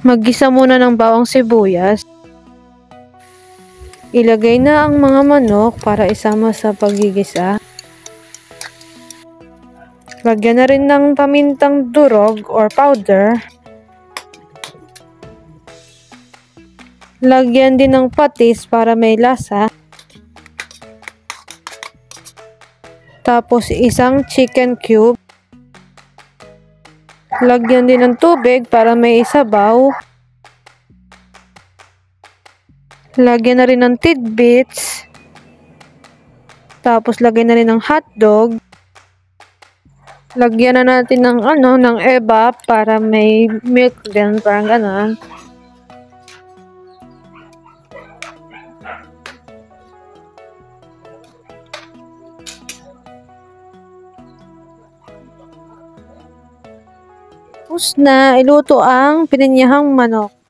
Maggisa muna ng bawang sibuyas. Ilagay na ang mga manok para isama sa paggigisa. Lagyan na rin ng pamintang durog or powder. Lagyan din ng patis para may lasa. Tapos isang chicken cube. Lagyan din ng tubig para may sabaw. Lagyan na rin ng tidbits. Tapos lagyan na rin ng hotdog. Lagyan na natin ng evap para may milk din, parang gano'n. Tapos na iluto ang pininyahang manok.